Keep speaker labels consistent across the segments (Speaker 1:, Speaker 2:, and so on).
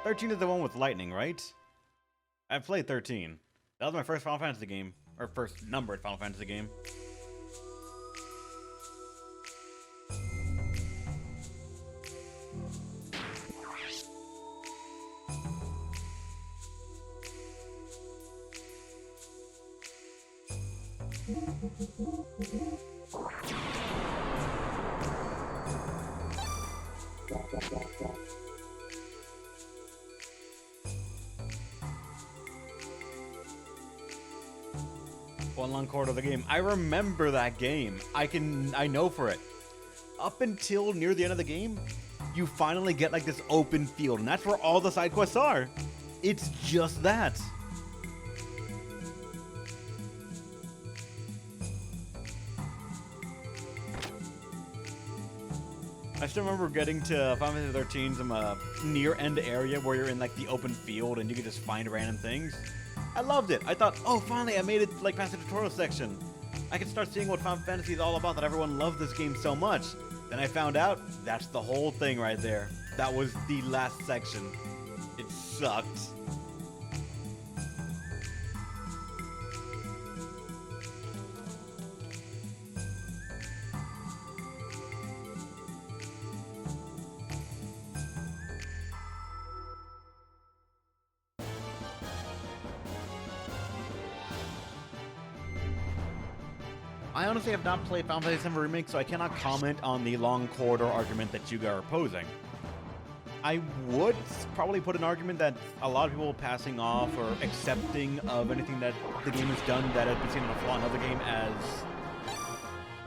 Speaker 1: 13 is the one with lightning, right? I've played 13. That was my first Final Fantasy game. Or first numbered Final Fantasy game. One long corridor of the game. I remember that game. I know for it. Up until near the end of the game, you finally get like this open field, and that's where all the side quests are. It's just that. I still remember getting to Final Fantasy 13 some near end area where you're in like the open field and you can just find random things. I loved it. I thought, oh, finally, I made it like past the tutorial section. I can start seeing what Final Fantasy is all about, that everyone loved this game so much. Then I found out that's the whole thing right there. That was the last section. It sucked. I honestly have not played Final Fantasy VII Remake, so I cannot comment on the long corridor argument that you are posing. I would probably put an argument that a lot of people passing off or accepting of anything that the game has done that has been seen in a flaw in another game as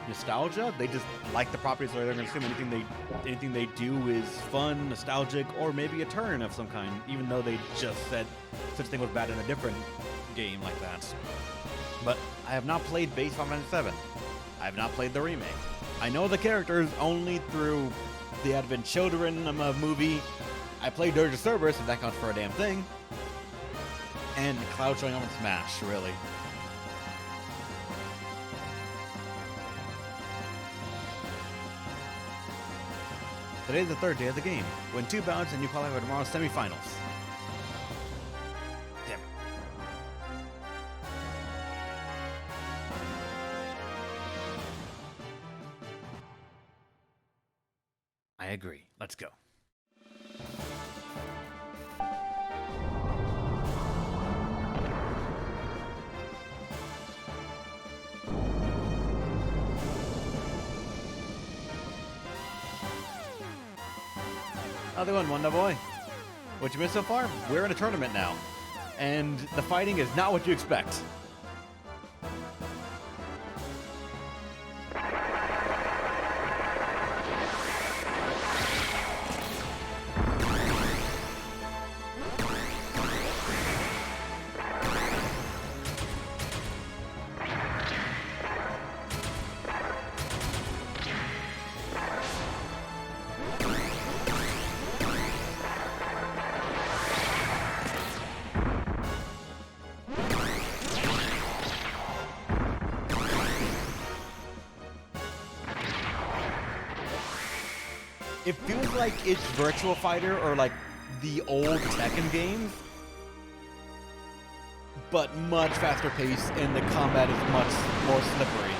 Speaker 1: nostalgia. They just like the property, so they're going to assume anything they do is fun, nostalgic, or maybe a turn of some kind, even though they just said such thing was bad in a different game like that. But I have not played base Final Fantasy VII. I have not played the remake. I know the characters only through the Advent Children movie. I played Dirge of Cerberus, if that counts for a damn thing. And Cloud showing up in Smash, really. Today is the third day of the game. Win 2 bouts and you qualify for tomorrow's semifinals. Damn it. I agree. Let's go. How's it going, Wonder Boy? What you missed so far? We're in a tournament now. And the fighting is not what you expect. It feels like it's Virtua Fighter or like the old Tekken games, but much faster pace and the combat is much more slippery.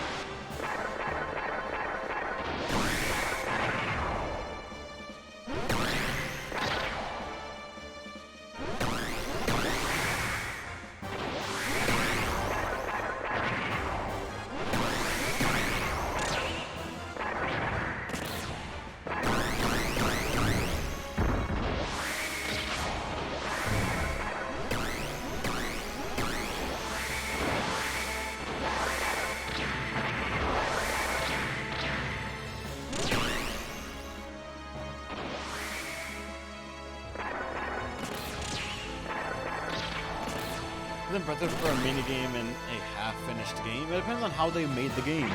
Speaker 1: It's impressive for a minigame and a half-finished game. It depends on how they made the game.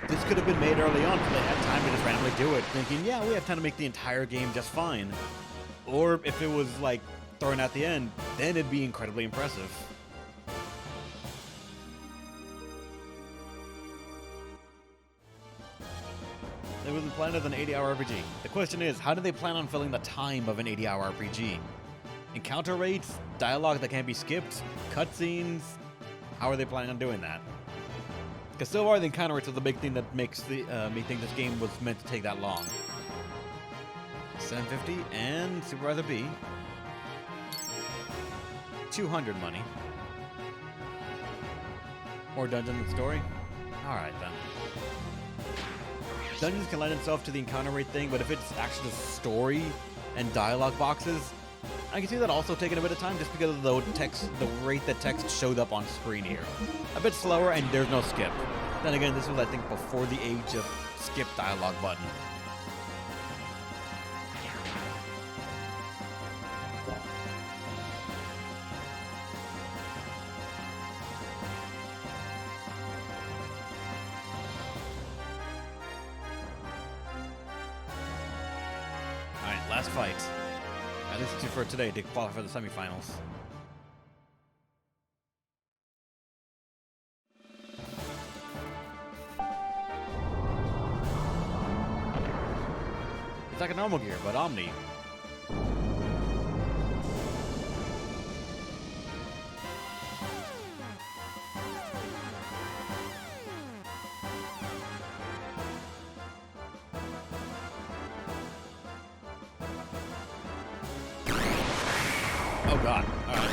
Speaker 1: This could have been made early on, so they had time to just randomly do it, thinking, yeah, we have time to make the entire game just fine. Or if it was, like, thrown at the end, then it'd be incredibly impressive. It wasn't planned as an 80-hour RPG. The question is, how do they plan on filling the time of an 80-hour RPG? Encounter rates, dialogue that can't be skipped, cutscenes. How are they planning on doing that? Because so far the encounter rates are the big thing that makes me think this game was meant to take that long. 750 and Supervisor B. 200 money. More dungeon and story? Alright then. Dungeons can lend itself to the encounter rate thing, but if it's actually just story and dialogue boxes, I can see that also taking a bit of time just because of the rate that text showed up on screen here. A bit slower and there's no skip. Then again, this was I think before the age of skip dialogue button. Alright, last fight. At least two for today to qualify for the semifinals. It's like a normal gear, but Omni. Oh god. Alright.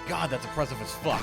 Speaker 1: God, that's impressive as fuck.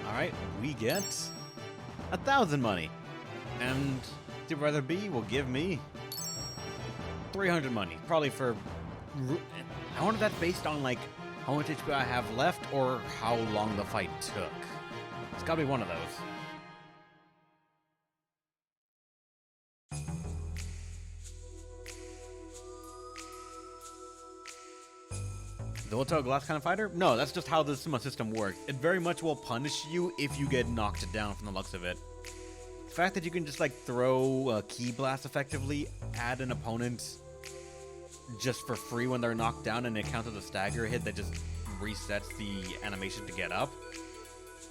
Speaker 1: Alright, we get 1,000 money. And Supervisor B will give me 300 money. Probably for... I wonder if that's based on, like, how much HP I have left or how long the fight took. It's gotta be one of those. The Hotel Glass kind of fighter? No, that's just how the system works. It very much will punish you if you get knocked down from the looks of it. The fact that you can just like throw a key blast effectively at an opponent just for free when they're knocked down and it counts as a stagger hit that just resets the animation to get up.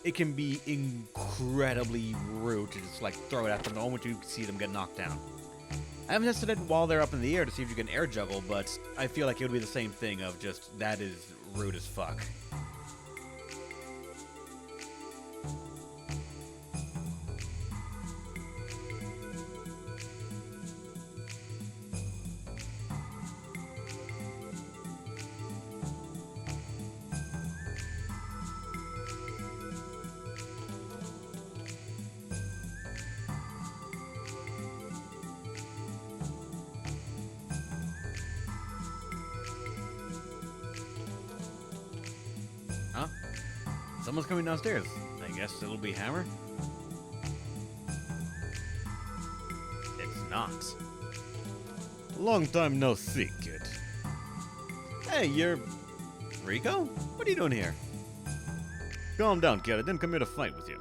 Speaker 1: It can be incredibly rude to just like throw it at them the moment you see them get knocked down. I haven't tested it while they're up in the air to see if you can air juggle, but I feel like it would be the same thing of just, that is rude as fuck. Huh? Someone's coming downstairs. I guess it'll be Hammer? It's not. Long time no see, kid. Hey, you're... Rico? What are you doing here? Calm down, kid. I didn't come here to fight with you.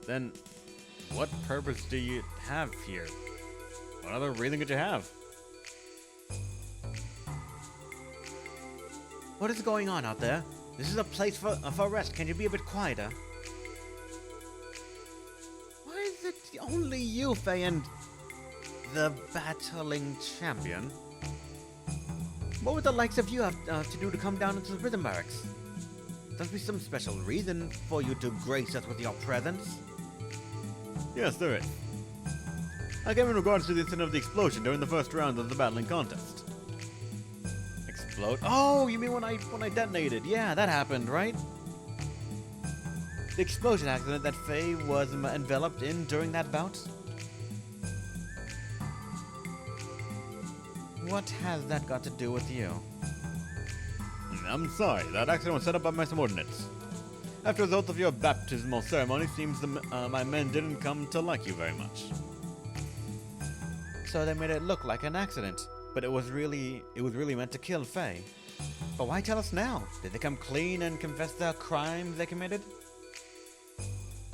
Speaker 1: Then, what purpose do you have here? What other reason could you have? What is going on out there? This is a place for rest. Can you be a bit quieter? Why is it only you, Faye, and the battling champion? What would the likes of you have to do to come down into the rhythm barracks? There'll be some special reason for you to grace us with your presence. Yes, there is. I came in regards to the incident of the explosion during the first round of the battling contest. Explode? Oh, you mean when I detonated? Yeah, that happened, right? The explosion accident that Faye was enveloped in during that bout? What has that got to do with you? I'm sorry, that accident was set up by my subordinates. After the result of your baptismal ceremony, seems my men didn't come to like you very much. So they made it look like an accident, but it was really meant to kill Faye. But why tell us now? Did they come clean and confess the crimes they committed?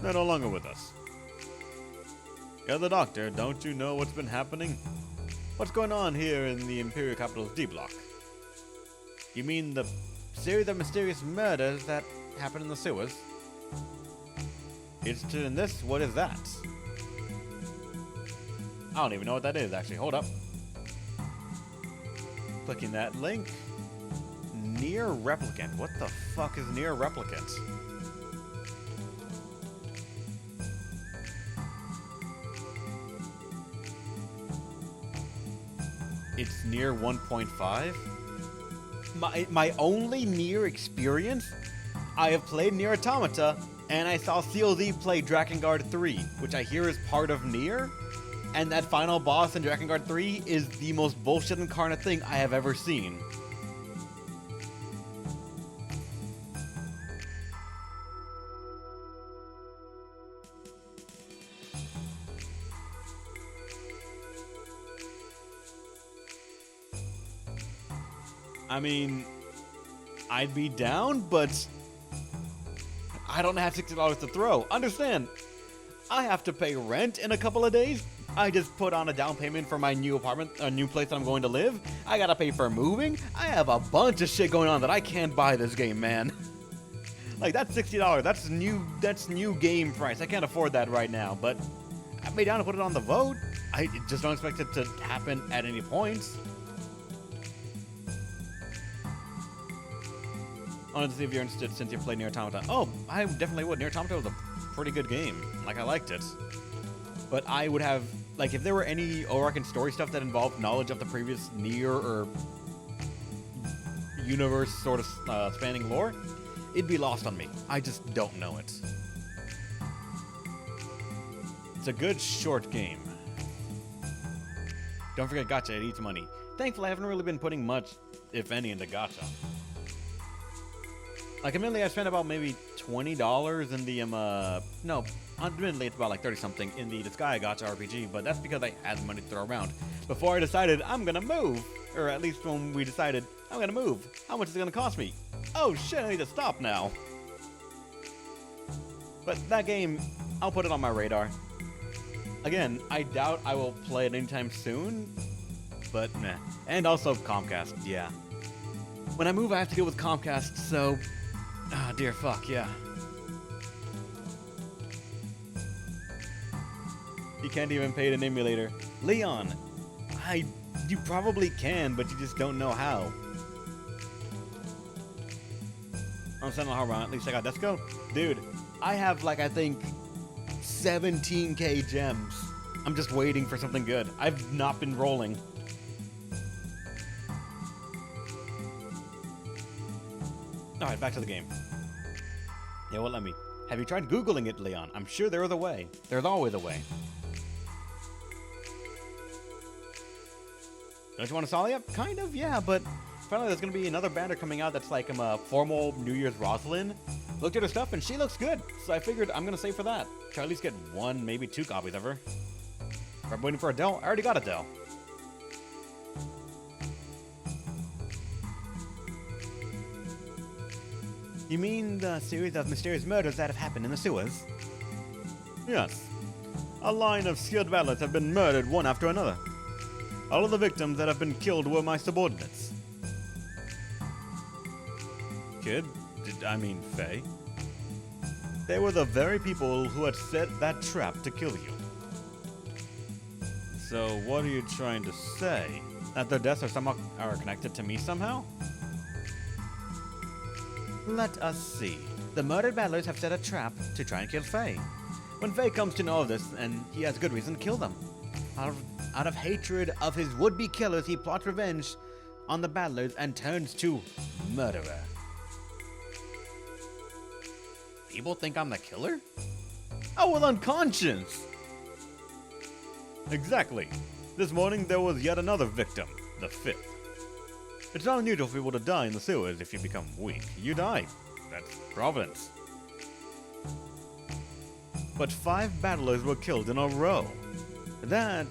Speaker 1: They're no longer with us. You're the doctor, don't you know what's been happening? What's going on here in the Imperial Capital's D block? You mean the series of mysterious murders that happened in the sewers? Interested in this? What is that? I don't even know what that is, actually. Hold up. Clicking that link. Near Replicant. What the fuck is Near Replicant? It's Near 1.5? My only Nier experience? I have played Nier Automata, and I saw CLZ play Drakengard 3, which I hear is part of Nier, and that final boss in Drakengard 3 is the most bullshit incarnate thing I have ever seen. I mean, I'd be down, but I don't have $60 to throw. Understand, I have to pay rent in a couple of days. I just put on a down payment for my new apartment, a new place that I'm going to live. I gotta pay for moving. I have a bunch of shit going on that I can't buy this game, man. Like, that's $60. That's new game price. I can't afford that right now, but I'd be down to put it on the vote. I just don't expect it to happen at any point. I wanted to see if you're interested since you played Nier Automata. Oh, I definitely would. Nier Automata was a pretty good game. Like, I liked it. But I would have, like, if there were any overarching story stuff that involved knowledge of the previous Nier or universe sort of spanning lore, it'd be lost on me. I just don't know it. It's a good short game. Don't forget gacha, it eats money. Thankfully, I haven't really been putting much, if any, into gacha. Like, admittedly, I spent about maybe $20 in the, no, admittedly, it's about like 30-something in the Sky Gacha RPG, but that's because I had money to throw around. Before I decided I'm gonna move, or at least when we decided I'm gonna move, how much is it gonna cost me? Oh shit, I need to stop now. But that game, I'll put it on my radar. Again, I doubt I will play it anytime soon, but meh. And also Comcast, yeah. When I move, I have to deal with Comcast, so... Ah, dear fuck, yeah. You can't even pay an emulator. Leon, you probably can, but you just don't know how. I'm sending a at least I got Desco. Dude, I have like, I think, 17k gems. I'm just waiting for something good. I've not been rolling. Alright, back to the game. Yeah, well, let me. Have you tried Googling it, Leon? I'm sure there's a way. There's always a way. Don't you want to Solia? Kind of, yeah, but finally there's going to be another banner coming out that's like a formal New Year's Rosalind. Looked at her stuff and she looks good, so I figured I'm going to save for that. Try at least get 1, maybe 2 copies of her. If I'm waiting for Adele, I already got Adele. You mean the series of mysterious murders that have happened in the sewers? Yes. A line of skilled battlers have been murdered one after another. All of the victims that have been killed were my subordinates. Kid? I mean Faye. They were the very people who had set that trap to kill you. So what are you trying to say? That their deaths are connected to me somehow? Let us see. The murdered battlers have set a trap to try and kill Faye. When Faye comes to know of this, and he has good reason to kill them. Out of hatred of his would-be killers, he plots revenge on the battlers and turns to murderer. People think I'm the killer? I was unconscious! Exactly. This morning there was yet another victim, the fifth. It's not unusual for people to die in the sewers if you become weak. You die. That's Providence. But 5 battlers were killed in a row. That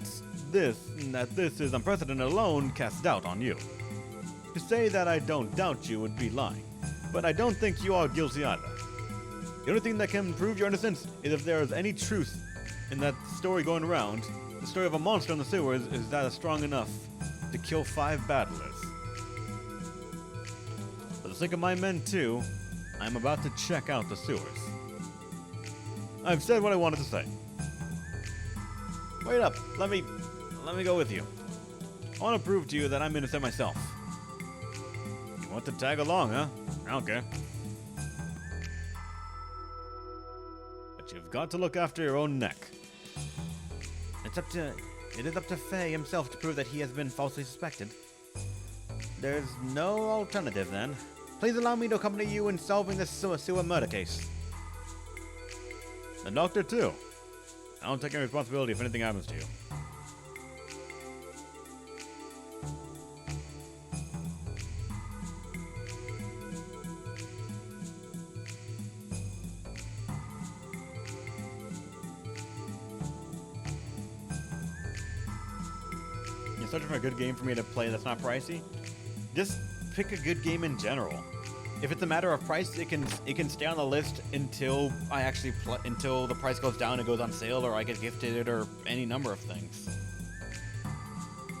Speaker 1: this is unprecedented alone casts doubt on you. To say that I don't doubt you would be lying, but I don't think you are guilty either. The only thing that can prove your innocence is if there is any truth in that story going around. The story of a monster in the sewers is that strong enough to kill 5 battlers. For the sake of my men too, I'm about to check out the sewers. I've said what I wanted to say. Wait up, let me go with you. I want to prove to you that I'm innocent myself. You want to tag along, huh? Okay. But you've got to look after your own neck. It is up to Faye himself to prove that he has been falsely suspected. There's no alternative then. Please allow me to accompany you in solving this sewer murder case. The doctor too. I don't take any responsibility if anything happens to you. You're searching for a good game for me to play that's not pricey? Just pick a good game in general. If it's a matter of price, it can stay on the list until I actually until the price goes down and goes on sale, or I get gifted it, or any number of things.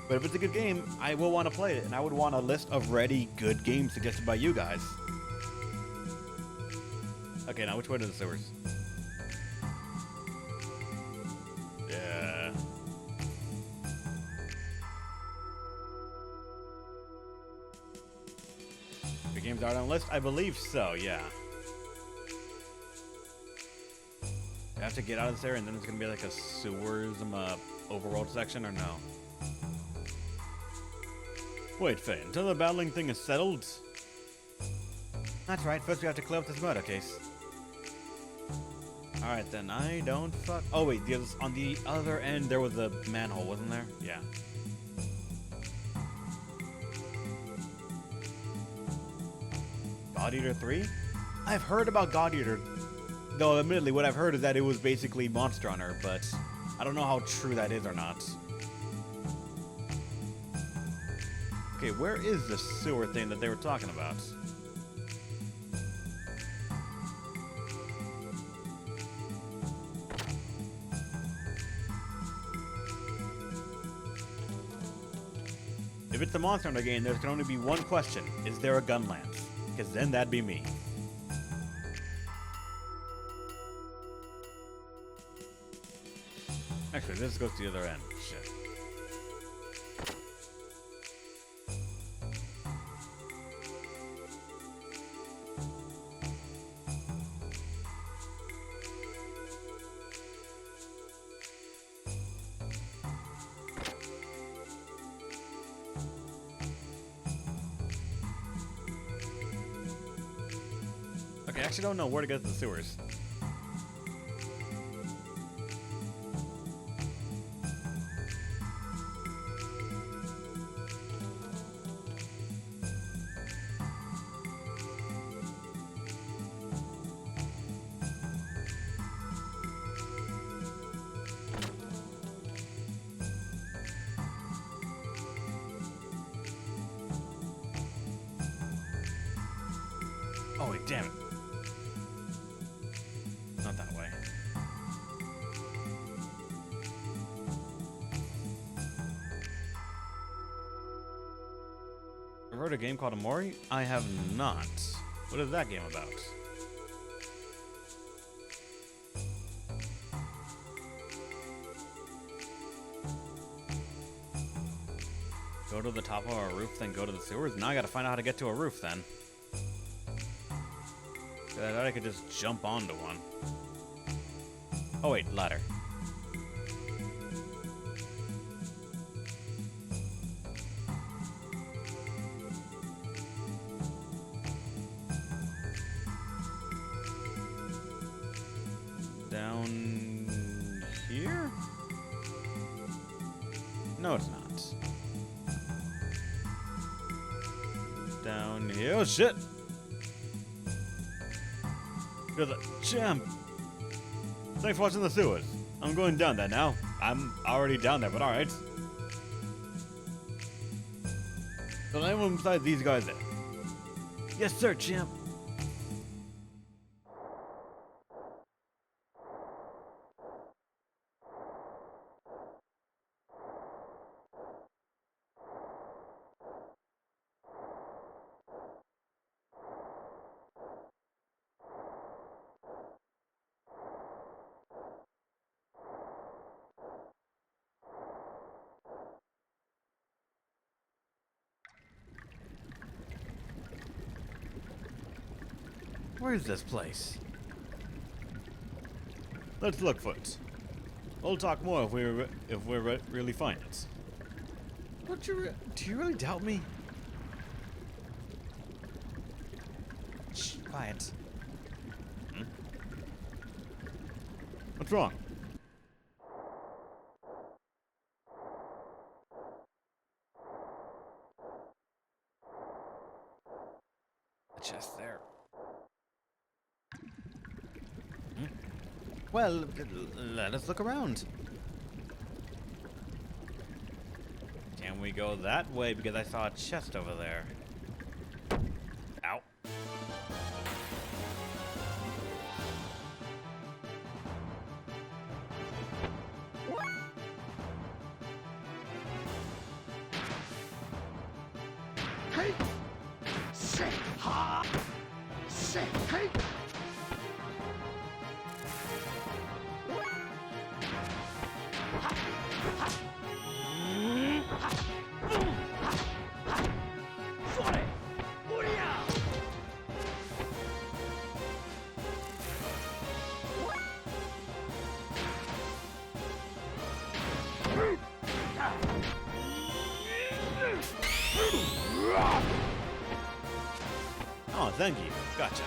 Speaker 1: But if it's a good game, I will want to play it, and I would want a list of ready good games suggested by you guys. Okay, now which way to the sewers? Yeah. The games are on the list? I believe so, yeah. I have to get out of this area, and then there's gonna be like a sewers overworld section, or no? Wait, Faye, until the battling thing is settled? That's right, first we have to clear up this murder case. Alright then, I don't fuck... Oh wait, on the other end there was a manhole, wasn't there? Yeah. God Eater 3? I've heard about God Eater, though admittedly what I've heard is that it was basically Monster Hunter, but I don't know how true that is or not. Okay, where is the sewer thing that they were talking about? If it's the Monster Hunter game, there can only be one question. Is there a gun lance? Because then that'd be me. Actually, this goes to the other end. Shit. Okay, I actually don't know where to get to the sewers. Oh, wait, damn it. Not that way. Ever heard of a game called Amori? I have not. What is that game about? Go to the top of our roof, then go to the sewers? Now I gotta find out how to get to a roof, then. I thought I could just jump onto one. Oh wait, ladder. Down here? No, it's not. Down here. Oh shit! You're the champ! Thanks for watching the sewers. I'm going down there now. I'm already down there, but alright. So anyone besides these guys there? Yes, sir, champ. Where's this place? Let's look for it. We'll talk more if we really find it. Do you really doubt me? Shh, quiet. Hmm? What's wrong? The chest there. Well, let us look around. Can we go that way? Because I saw a chest over there. Ow.
Speaker 2: Hey! Say ha! Say hey!
Speaker 1: Oh, thank you. Gotcha.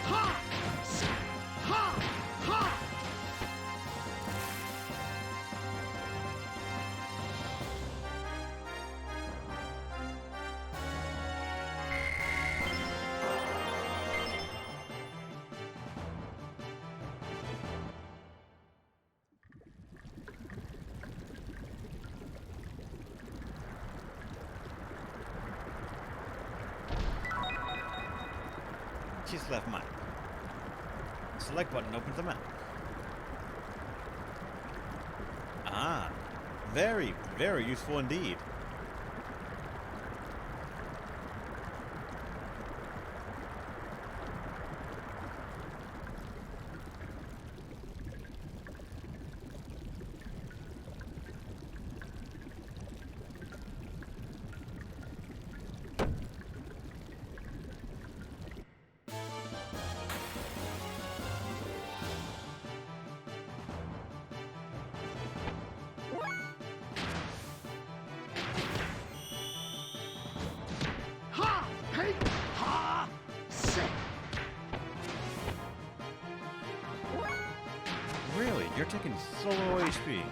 Speaker 2: Ha! Ha! Ha!
Speaker 1: Just left map. Select button opens the map. Ah, very, very useful indeed.
Speaker 2: Hey! Ha! Say!
Speaker 1: Really? You're taking so low HP.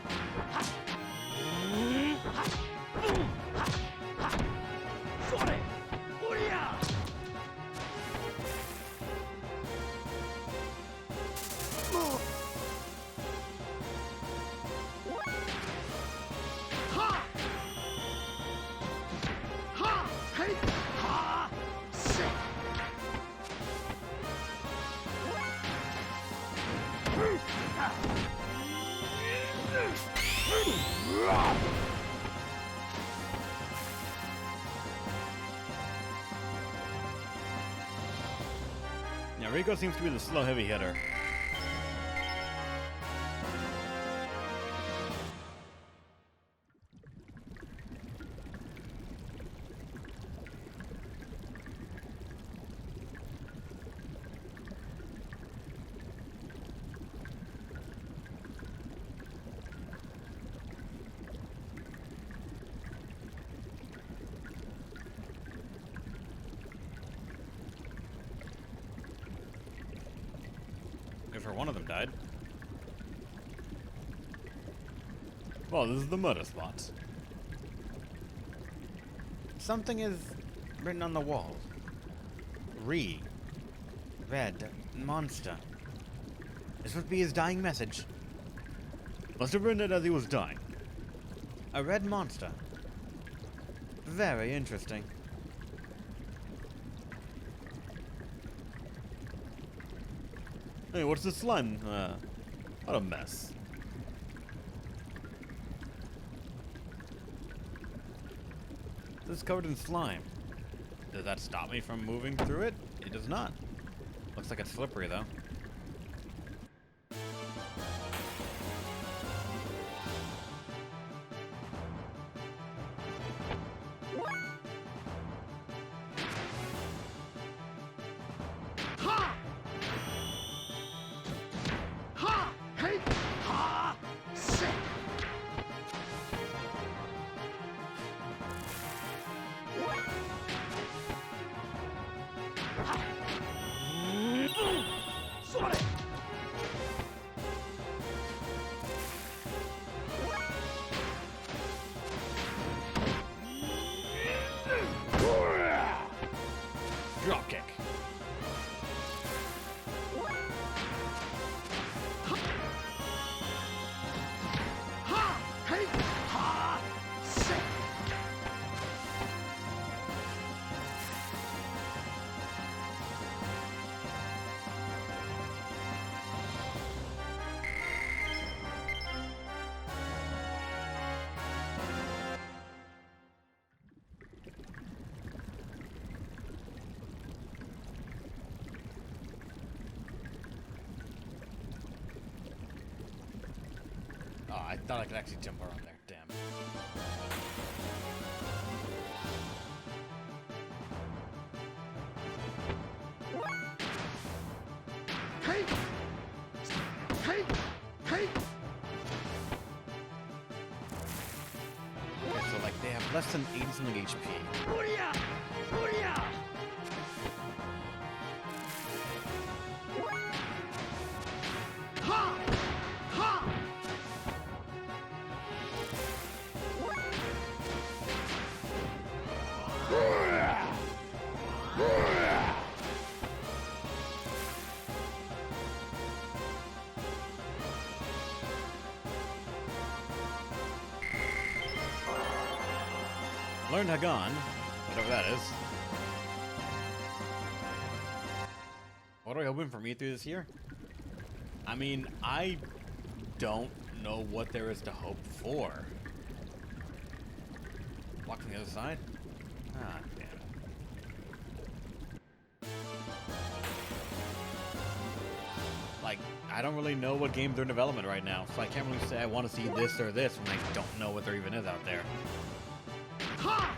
Speaker 1: Yeah, Rico seems to be the slow heavy hitter. sure one of them died. Well, this is the murder spot. Something is written on the wall. Red monster. This would be his dying message. Must have written it as he was dying. A red monster. Very interesting. Hey, what's this slime? What a mess. This is covered in slime. Does that stop me from moving through it? It does not. Looks like it's slippery, though.
Speaker 2: Ha! Ha! Hey! Ha! Say! Sorry!
Speaker 1: Drop kick.
Speaker 2: Ha! Hey! Ha! Say!
Speaker 1: Oh, I thought I could actually jump around there. Damn.
Speaker 2: Hey! Hey! Hey!
Speaker 1: Okay, so like they have less than 80 something HP.
Speaker 2: Booyah! Booyah! Ha! Ha!
Speaker 1: Learn Hagan, whatever that is. What are we hoping for me through this year? I mean, I don't know what there is to hope for. Walk from the other side? Ah, damn it. Like, I don't really know what games are in development right now, so I can't really say I want to see this or this when I don't know what there even is out there.
Speaker 2: Ha!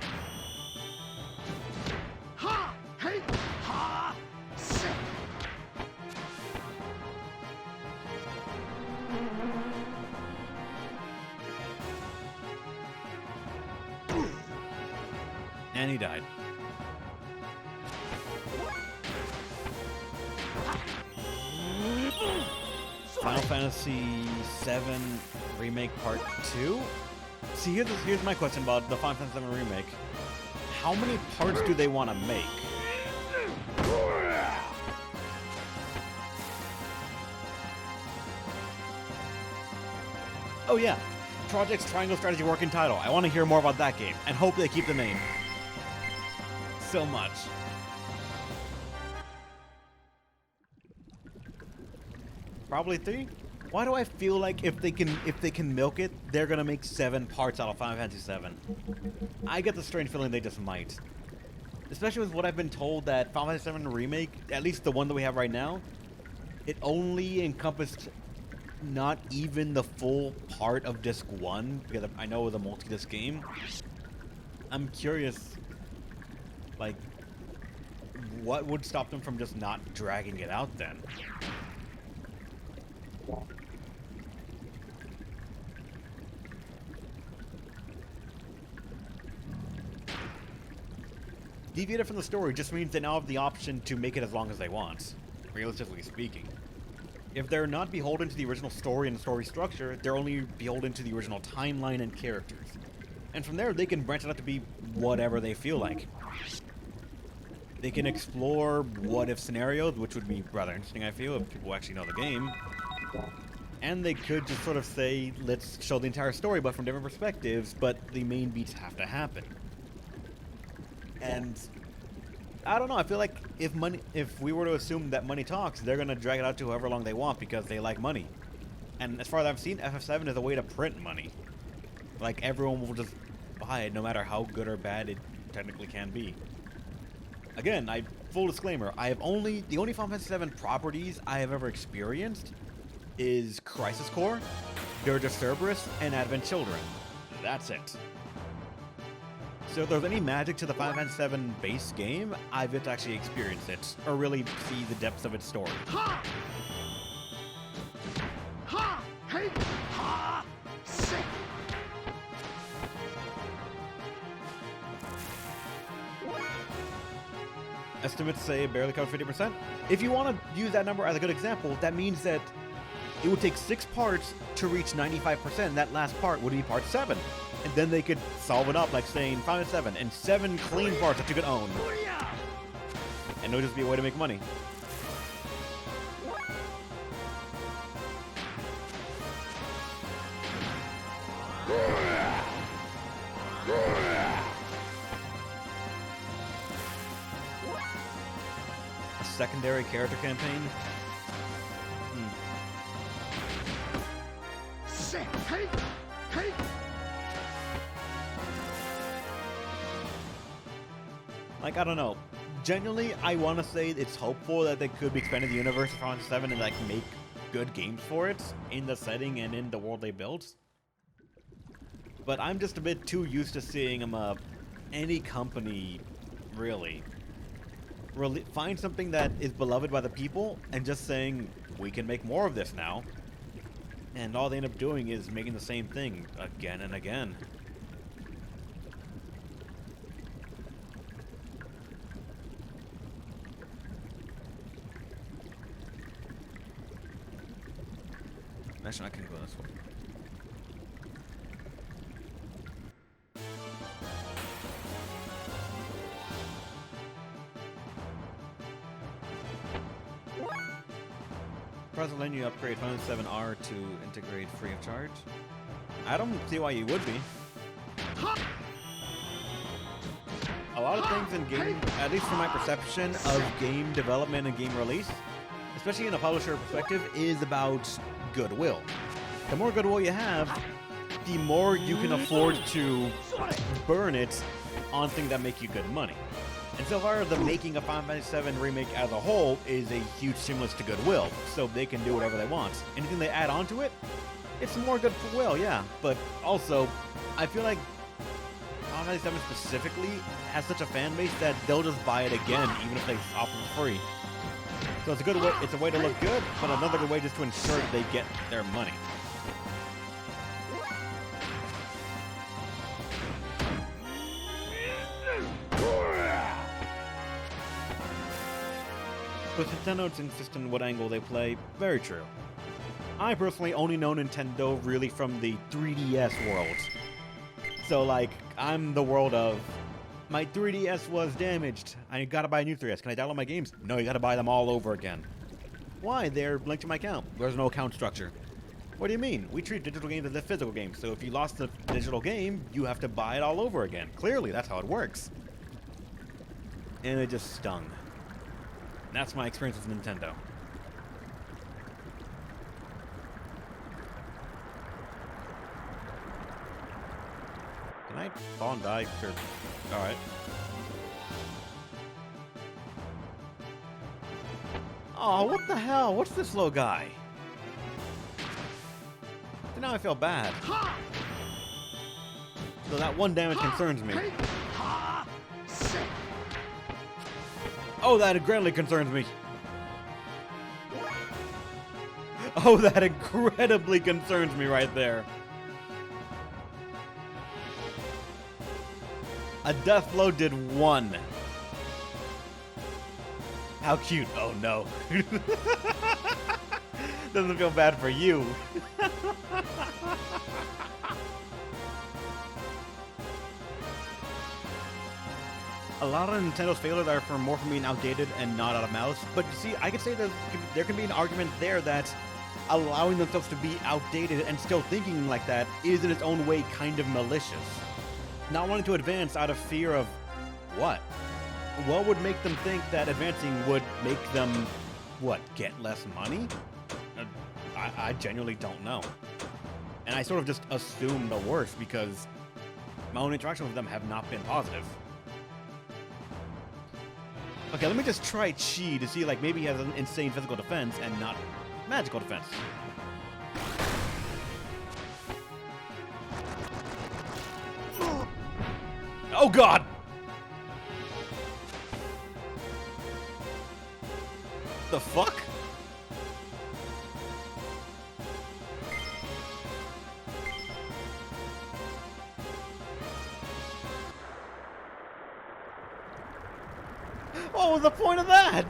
Speaker 2: Ha! Hey! Ha! Say!
Speaker 1: And he died. Final Fantasy VII Remake Part 2? See, here's my question about the Final Fantasy VII Remake. How many parts do they want to make? Oh yeah, Project's Triangle Strategy Working Title. I want to hear more about that game, and hope they keep the name. So much. Probably 3? Why do I feel like if they can milk it, they're gonna make 7 parts out of Final Fantasy VII? I get the strange feeling they just might. Especially with what I've been told that Final Fantasy VII Remake, at least the one that we have right now, it only encompassed not even the full part of Disc 1, because I know it was a multi-disc game. I'm curious, like, what would stop them from just not dragging it out then? Deviated from the story just means they now have the option to make it as long as they want, realistically speaking. If they're not beholden to the original story and story structure, they're only beholden to the original timeline and characters. And from there, they can branch it out to be whatever they feel like. They can explore what-if scenarios, which would be rather interesting, I feel, if people actually know the game. And they could just sort of say, let's show the entire story, but from different perspectives, but the main beats have to happen. And I don't know, I feel like if we were to assume that money talks, they're going to drag it out to however long they want because they like money. And as far as I've seen, FF7 is a way to print money. Like, everyone will just buy it no matter how good or bad it technically can be. Again, full disclaimer, the only Final Fantasy VII properties I have ever experienced is Crisis Core, Dirge of Cerberus, and Advent Children. That's it. So if there's any magic to the Final Fantasy VII base game, I've yet to actually experience it, or really see the depths of its story.
Speaker 2: Ha! Ha! Hey! Ha! Sick!
Speaker 1: Estimates say it barely covers 50%. If you want to use that number as a good example, that means that it would take 6 parts to reach 95%, and that last part would be part 7. And then they could solve it up like saying Final 7 and 7 clean parts that you could own. And it would just be a way to make money. A secondary character campaign?
Speaker 2: Sick! Hey! Hey!
Speaker 1: Like, I don't know. Genuinely, I want to say it's hopeful that they could be expanding the universe of Final Fantasy 7 and, like, make good games for it in the setting and in the world they built. But I'm just a bit too used to seeing any company, really find something that is beloved by the people and just saying, we can make more of this now. And all they end up doing is making the same thing again and again. Actually, I can go this way. Present letting you upgrade Final 7R to integrate free of charge. I don't see why you would be. A lot of things in game, at least from my perception of game development and game release, especially in a publisher perspective, is about goodwill. The more goodwill you have, the more you can afford to burn it on things that make you good money. And so far, the making of Final Fantasy VII Remake as a whole is a huge stimulus to goodwill, so they can do whatever they want. Anything they add onto it, it's more goodwill, yeah. But also, I feel like Final Fantasy VII specifically has such a fan base that they'll just buy it again, even if they offer it free. So it's a good way. It's a way to look good, but another good way just to ensure that they get their money. With Nintendo, it's insistent on what angle they play. Very true. I personally only know Nintendo really from the 3DS world. So, like, I'm the world of, my 3DS was damaged. I gotta buy a new 3DS. Can I download my games? No, you gotta buy them all over again. Why? They're linked to my account. There's no account structure. What do you mean? We treat digital games as a physical game, so if you lost the digital game, you have to buy it all over again. Clearly, that's how it works. And it just stung. That's my experience with Nintendo. Can I fall and die? Sure. Alright. Oh, what the hell? What's this little guy? So now I feel bad. So that one damage concerns me. Oh, that greatly concerns me. Oh, that incredibly concerns me right there. A death blow did 1. How cute. Oh, no. Doesn't feel bad for you. A lot of Nintendo's failures are more from being outdated and not out of malice. But you see, I could say that there can be an argument there that allowing themselves to be outdated and still thinking like that is in its own way kind of malicious. Not wanting to advance out of fear of what? What would make them think that advancing would make them, what, get less money? I genuinely don't know. And I sort of just assume the worst because my own interactions with them have not been positive. Okay, let me just try Chi to see, like, maybe he has an insane physical defense and not magical defense. Oh, God! The fuck? What was the point of that?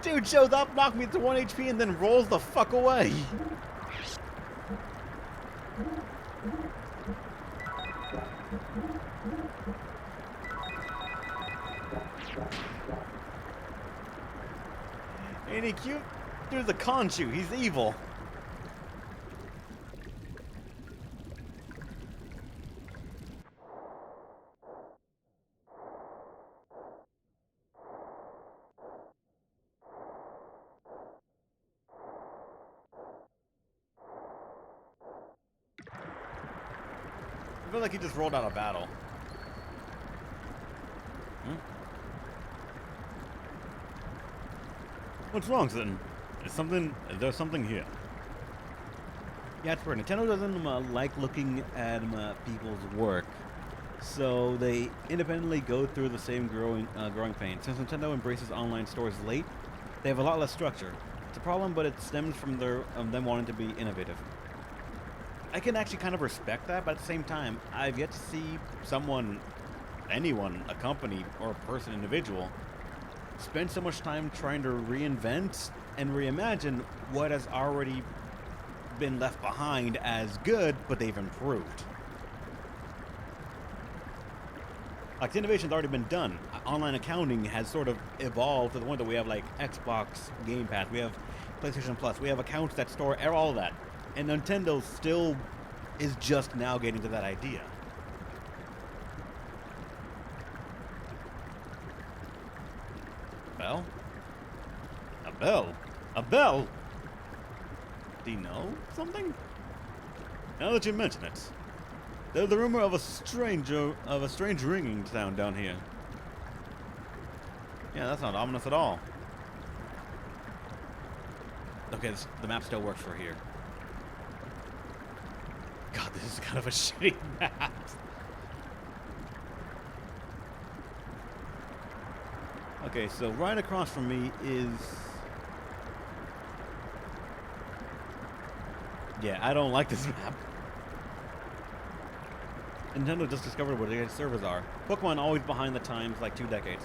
Speaker 1: Dude shows up, knocks me to 1 HP, and then rolls the fuck away. Ain't he cute? Dude's a Conchu. He's evil. I feel like he just rolled out of battle. What's wrong, Zin? Is there something here? Yeah, it's weird. Nintendo doesn't like looking at people's work, so they independently go through the same growing pain. Since Nintendo embraces online stores late, they have a lot less structure. It's a problem, but it stems from them wanting to be innovative. I can actually kind of respect that, but at the same time, I've yet to see anyone, a company or a person, individual, spend so much time trying to reinvent and reimagine what has already been left behind as good, but they've improved. Like, the innovation's already been done. Online accounting has sort of evolved to the point that we have, like, Xbox Game Pass, we have PlayStation Plus, we have accounts that store all that. And Nintendo still is just now getting to that idea. Bell? A bell? A bell? Do you know something? Now that you mention it, there's the rumor of a strange ringing sound down here. Yeah, that's not ominous at all. Okay, the map still works for here. God, this is kind of a shitty map. Okay, so right across from me is... Yeah, I don't like this map. Nintendo just discovered what their servers are. Pokemon always behind the times, like 2 decades.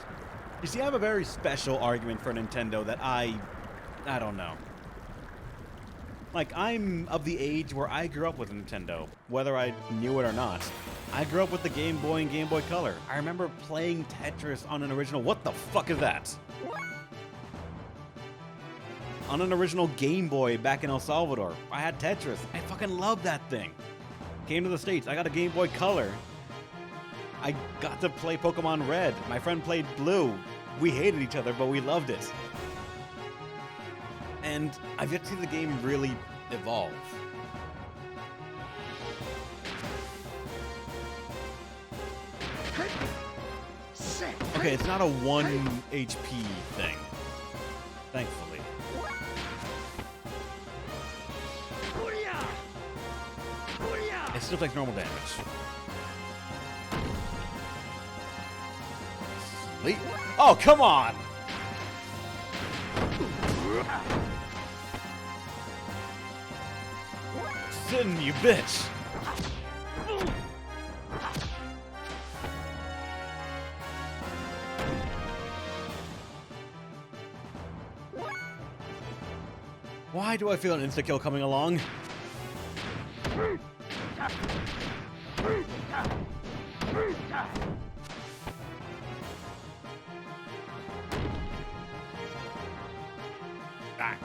Speaker 1: You see, I have a very special argument for Nintendo that I don't know. Like, I'm of the age where I grew up with Nintendo, whether I knew it or not. I grew up with the Game Boy and Game Boy Color. I remember playing Tetris on an original... What the fuck is that? On an original Game Boy back in El Salvador. I had Tetris. I fucking loved that thing. Came to the States. I got a Game Boy Color. I got to play Pokemon Red. My friend played Blue. We hated each other, but we loved it. And I've yet to see the game really evolve. Okay, it's not a 1 HP thing. Thankfully. It still takes normal damage. Sweet. Oh, come on! Sin, you bitch! Why do I feel an insta-kill coming along? Ah.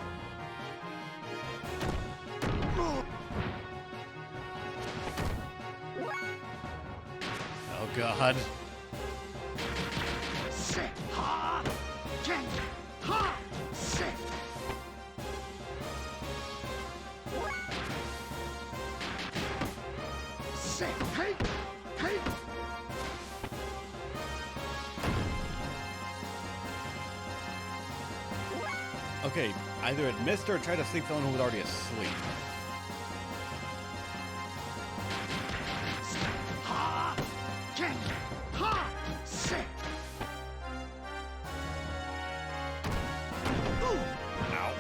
Speaker 1: Oh god.
Speaker 2: Sit. Ha. Ken. Ha. Sit. Sit. Hey. Hey.
Speaker 1: Okay, either it missed or tried to sleep someone who was already asleep.
Speaker 2: Ha. Ken. Ha. Sit. Ooh.
Speaker 1: Ow.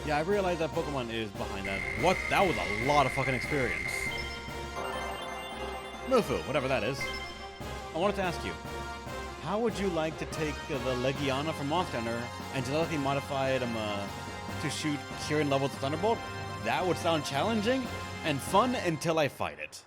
Speaker 1: Yeah, I realized that Pokemon is behind that. What? That was a lot of fucking experience. Mufu, whatever that is. I wanted to ask you, how would you like to take the Legiana from Monster Hunter and genetically modify it to shoot Kieran levels of Thunderbolt? That would sound challenging and fun until I fight it.